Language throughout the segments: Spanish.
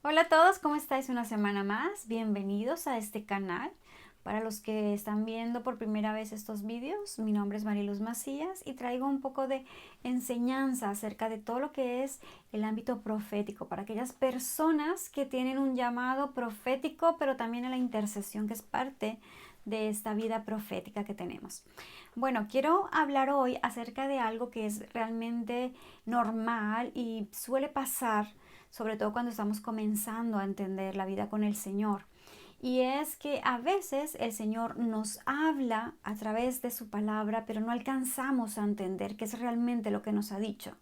Hola a todos, ¿cómo estáis una semana más? Bienvenidos a este canal. Para los que están viendo por primera vez estos vídeos, mi nombre es Mariluz Macías y traigo un poco de enseñanza acerca de todo lo que es el ámbito profético para aquellas personas que tienen un llamado profético, pero también a la intercesión que es parte de esta vida profética que tenemos. Bueno, quiero hablar hoy acerca de algo que es realmente normal y suele pasar sobre todo cuando estamos comenzando a entender la vida con el Señor. Y es que a veces el Señor nos habla a través de su palabra, pero no alcanzamos a entender qué es realmente lo que nos ha dicho.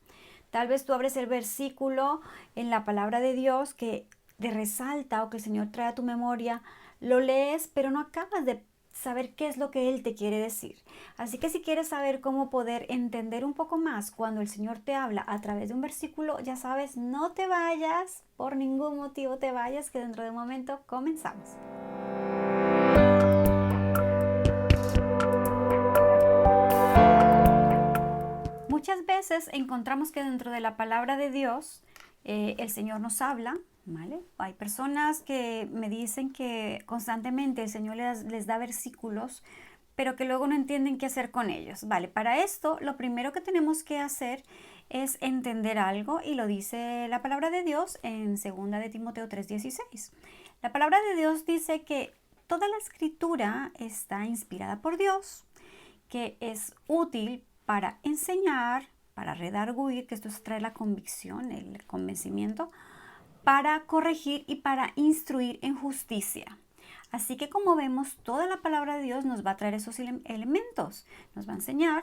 Tal vez tú abres el versículo en la palabra de Dios que te resalta o que el Señor trae a tu memoria, lo lees, pero no acabas de saber qué es lo que Él te quiere decir. Así que si quieres saber cómo poder entender un poco más cuando el Señor te habla a través de un versículo, ya sabes, no te vayas, por ningún motivo te vayas, que dentro de un momento comenzamos. Muchas veces encontramos que dentro de la palabra de Dios el Señor nos habla, ¿vale? Hay personas que me dicen que constantemente el Señor les da versículos, pero que luego no entienden qué hacer con ellos. Vale, para esto lo primero que tenemos que hacer es entender algo y lo dice la palabra de Dios en 2 de Timoteo 3:16. La palabra de Dios dice que toda la escritura está inspirada por Dios, que es útil para enseñar, para redarguir, que esto es traer la convicción, el convencimiento, para corregir y para instruir en justicia. Así que como vemos, toda la palabra de Dios nos va a traer esos elementos, nos va a enseñar,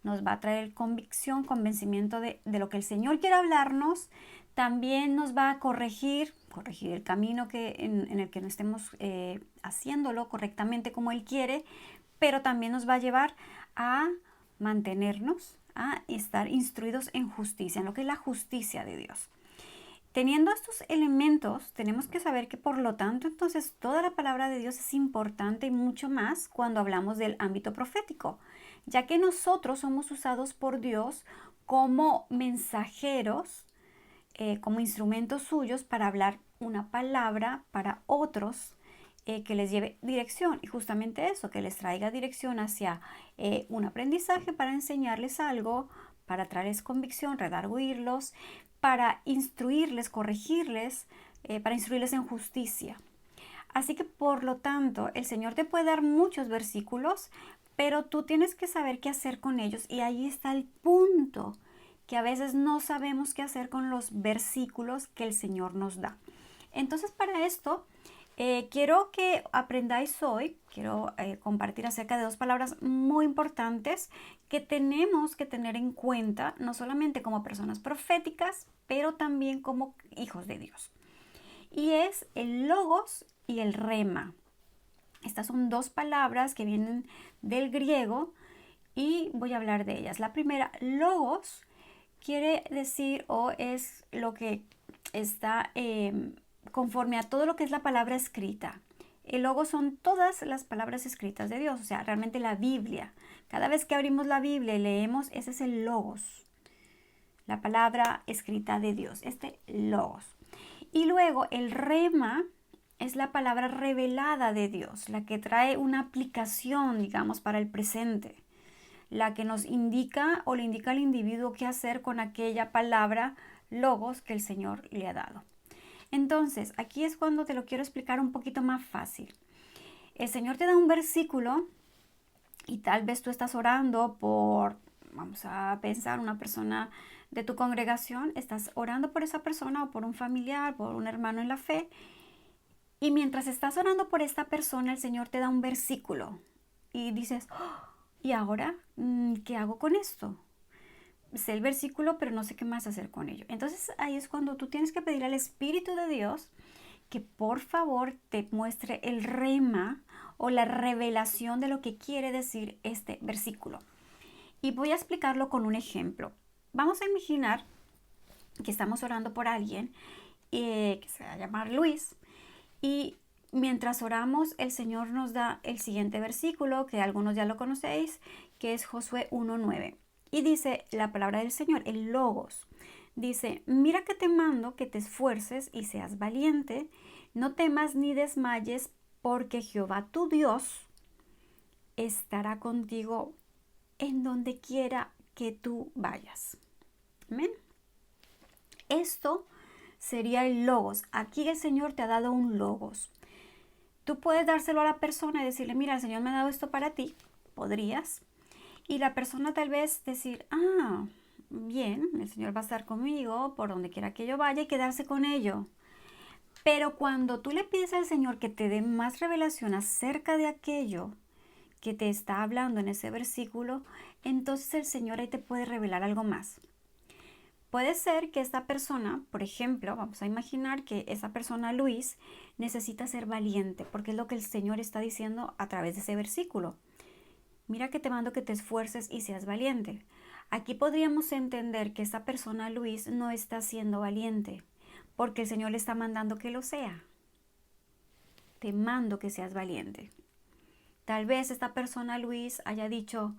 nos va a traer convicción, convencimiento de lo que el Señor quiere hablarnos, también nos va a corregir el camino en el que no estemos haciéndolo correctamente como Él quiere, pero también nos va a llevar a mantenernos, a estar instruidos en justicia, en lo que es la justicia de Dios. Teniendo estos elementos, tenemos que saber que por lo tanto, entonces, toda la palabra de Dios es importante y mucho más cuando hablamos del ámbito profético, ya que nosotros somos usados por Dios como mensajeros, como instrumentos suyos para hablar una palabra para otros que les lleve dirección. Y justamente eso, que les traiga dirección hacia un aprendizaje para enseñarles algo, para traerles convicción, redarguirlos, para instruirles, corregirles, para instruirles en justicia. Así que por lo tanto, el Señor te puede dar muchos versículos, pero tú tienes que saber qué hacer con ellos. Y ahí está el punto, que a veces no sabemos qué hacer con los versículos que el Señor nos da. Entonces, para esto, quiero que aprendáis hoy, quiero compartir acerca de dos palabras muy importantes que tenemos que tener en cuenta, no solamente como personas proféticas, pero también como hijos de Dios. Y es el logos y el rema. Estas son dos palabras que vienen del griego y voy a hablar de ellas. La primera, logos, quiere decir o es lo que está conforme a todo lo que es la palabra escrita. El logo son todas las palabras escritas de Dios, o sea, realmente la Biblia. Cada vez que abrimos la Biblia y leemos, ese es el logos, la palabra escrita de Dios, este logos. Y luego el rema es la palabra revelada de Dios, la que trae una aplicación, digamos, para el presente, la que nos indica o le indica al individuo qué hacer con aquella palabra logos que el Señor le ha dado. Entonces, aquí es cuando te lo quiero explicar un poquito más fácil. El Señor te da un versículo y tal vez tú estás orando por, vamos a pensar, una persona de tu congregación, estás orando por esa persona o por un familiar, por un hermano en la fe, y mientras estás orando por esta persona, el Señor te da un versículo y dices, "Oh, ¿y ahora qué hago con esto? Sé el versículo, pero no sé qué más hacer con ello". Entonces ahí es cuando tú tienes que pedir al Espíritu de Dios que por favor te muestre el rema o la revelación de lo que quiere decir este versículo. Y voy a explicarlo con un ejemplo. Vamos a imaginar que estamos orando por alguien que se va a llamar Luis, y mientras oramos el Señor nos da el siguiente versículo, que algunos ya lo conocéis, que es Josué 1:9. Y dice la palabra del Señor, el logos. Dice, mira que te mando que te esfuerces y seas valiente, no temas ni desmayes, porque Jehová tu Dios estará contigo en donde quiera que tú vayas. Amén. Esto sería el logos. Aquí el Señor te ha dado un logos. Tú puedes dárselo a la persona y decirle, mira, el Señor me ha dado esto para ti. Podrías. Y la persona tal vez decir, bien, el Señor va a estar conmigo por donde quiera que yo vaya y quedarse con ello. Pero cuando tú le pides al Señor que te dé más revelación acerca de aquello que te está hablando en ese versículo, entonces el Señor ahí te puede revelar algo más. Puede ser que esta persona, por ejemplo, vamos a imaginar que esa persona, Luis, necesita ser valiente, porque es lo que el Señor está diciendo a través de ese versículo. Mira que te mando que te esfuerces y seas valiente. Aquí podríamos entender que esta persona, Luis, no está siendo valiente, porque el Señor le está mandando que lo sea. Te mando que seas valiente. Tal vez esta persona, Luis, haya dicho,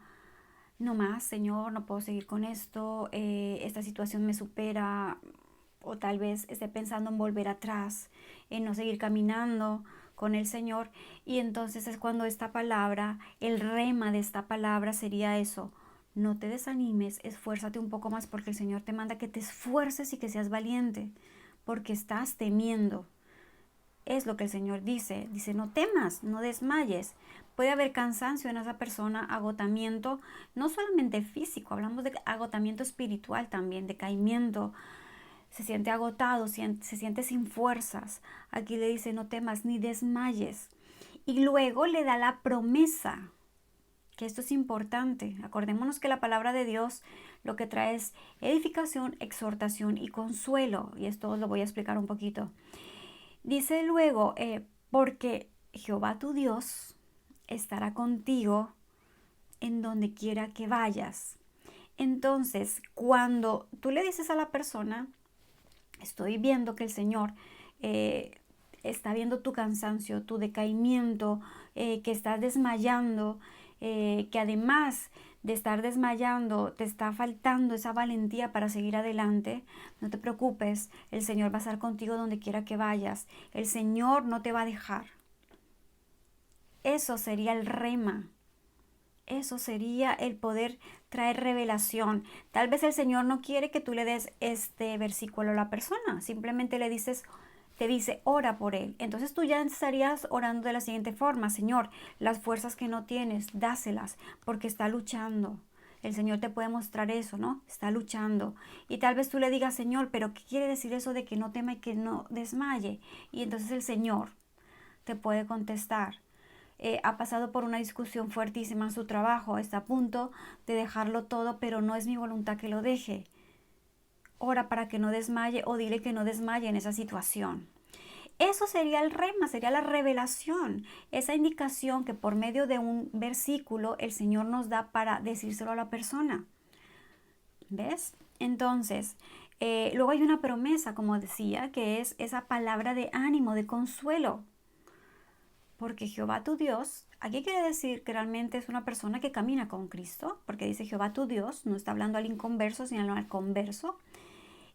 no más, Señor, no puedo seguir con esto, esta situación me supera, o tal vez esté pensando en volver atrás, en no seguir caminando con el Señor, y entonces es cuando esta palabra, el rema de esta palabra sería eso: no te desanimes, esfuérzate un poco más, porque el Señor te manda que te esfuerces y que seas valiente, porque estás temiendo. Es lo que el Señor dice. Dice, no temas, no desmayes. Puede haber cansancio en esa persona, agotamiento, no solamente físico, hablamos de agotamiento espiritual también, decaimiento. Se siente agotado, se siente sin fuerzas. Aquí le dice, no temas ni desmayes. Y luego le da la promesa, que esto es importante. Acordémonos que la palabra de Dios lo que trae es edificación, exhortación y consuelo. Y esto os lo voy a explicar un poquito. Dice luego, porque Jehová tu Dios estará contigo en donde quiera que vayas. Entonces, cuando tú le dices a la persona, estoy viendo que el Señor está viendo tu cansancio, tu decaimiento, que estás desmayando, que además de estar desmayando, te está faltando esa valentía para seguir adelante, no te preocupes, el Señor va a estar contigo donde quiera que vayas, el Señor no te va a dejar. Eso sería el rema, eso sería el poder traer revelación. Tal vez el Señor no quiere que tú le des este versículo a la persona, simplemente le dices, te dice, ora por él. Entonces tú ya estarías orando de la siguiente forma: Señor, las fuerzas que no tienes, dáselas, porque está luchando. El Señor te puede mostrar eso, ¿no? Está luchando. Y tal vez tú le digas, Señor, pero ¿qué quiere decir eso de que no tema y que no desmaye? Y entonces el Señor te puede contestar. Ha pasado por una discusión fuertísima en su trabajo, está a punto de dejarlo todo, pero no es mi voluntad que lo deje. Ora para que no desmaye, o dile que no desmaye en esa situación. Eso sería el rema, sería la revelación, esa indicación que por medio de un versículo el Señor nos da para decírselo a la persona. ¿Ves? Entonces, luego hay una promesa, como decía, que es esa palabra de ánimo, de consuelo. Porque Jehová tu Dios, aquí quiere decir que realmente es una persona que camina con Cristo, porque dice Jehová tu Dios, no está hablando al inconverso, sino al converso,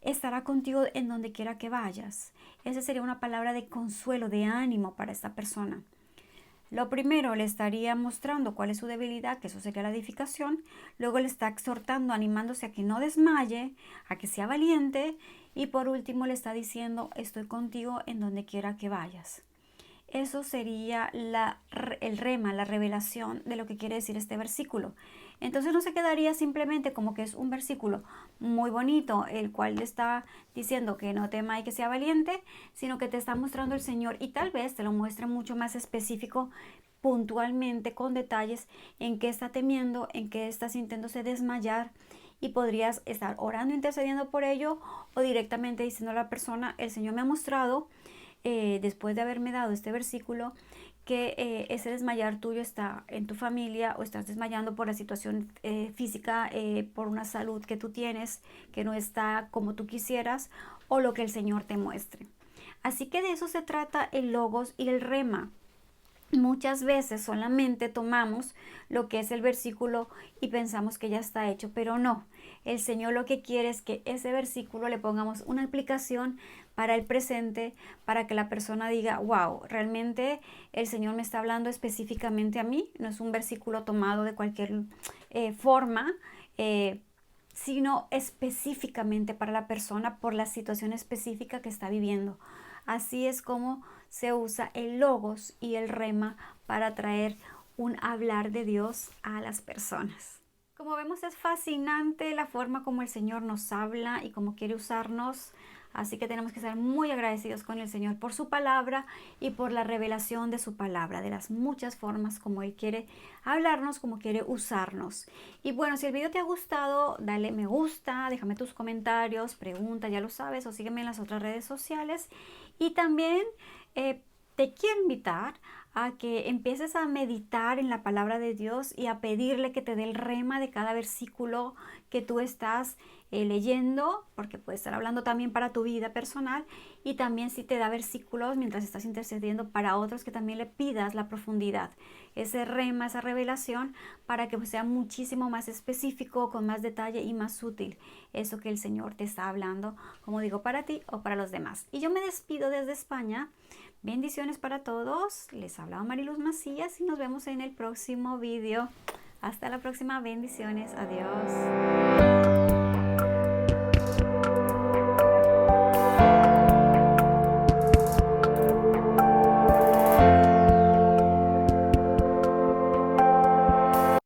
estará contigo en donde quiera que vayas. Esa sería una palabra de consuelo, de ánimo para esta persona. Lo primero, le estaría mostrando cuál es su debilidad, que eso sería la edificación. Luego le está exhortando, animándose a que no desmaye, a que sea valiente. Y por último le está diciendo, estoy contigo en donde quiera que vayas. Eso sería el rema, la revelación de lo que quiere decir este versículo. Entonces no se quedaría simplemente como que es un versículo muy bonito, el cual le está diciendo que no tema y que sea valiente, sino que te está mostrando el Señor, y tal vez te lo muestre mucho más específico, puntualmente, con detalles, en qué está temiendo, en qué está sintiéndose desmayar, y podrías estar orando, intercediendo por ello, o directamente diciendo a la persona, el Señor me ha mostrado, después de haberme dado este versículo, que ese desmayar tuyo está en tu familia, o estás desmayando por la situación física, por una salud que tú tienes que no está como tú quisieras, o lo que el Señor te muestre. Así que de eso se trata el logos y el rema. Muchas veces solamente tomamos lo que es el versículo y pensamos que ya está hecho, pero no. El Señor lo que quiere es que ese versículo le pongamos una aplicación para el presente, para que la persona diga, wow, realmente el Señor me está hablando específicamente a mí. No es un versículo tomado de cualquier forma, sino específicamente para la persona por la situación específica que está viviendo. Así es como se usa el logos y el rema para traer un hablar de Dios a las personas. Como vemos, es fascinante la forma como el Señor nos habla y cómo quiere usarnos. Así que tenemos que estar muy agradecidos con el Señor por su palabra y por la revelación de su palabra, de las muchas formas como Él quiere hablarnos, como quiere usarnos. Y bueno, si el video te ha gustado, dale me gusta, déjame tus comentarios, pregunta, ya lo sabes, o sígueme en las otras redes sociales. Y también te quiero invitar a que empieces a meditar en la palabra de Dios y a pedirle que te dé el rema de cada versículo que tú estás leyendo, porque puede estar hablando también para tu vida personal, y también si te da versículos mientras estás intercediendo para otros, que también le pidas la profundidad, ese rema, esa revelación, para que sea muchísimo más específico, con más detalle y más útil eso que el Señor te está hablando, como digo, para ti o para los demás. Y yo me despido desde España. Bendiciones para todos. Les hablaba Mariluz Macías y nos vemos en el próximo video. Hasta la próxima. Bendiciones. Adiós.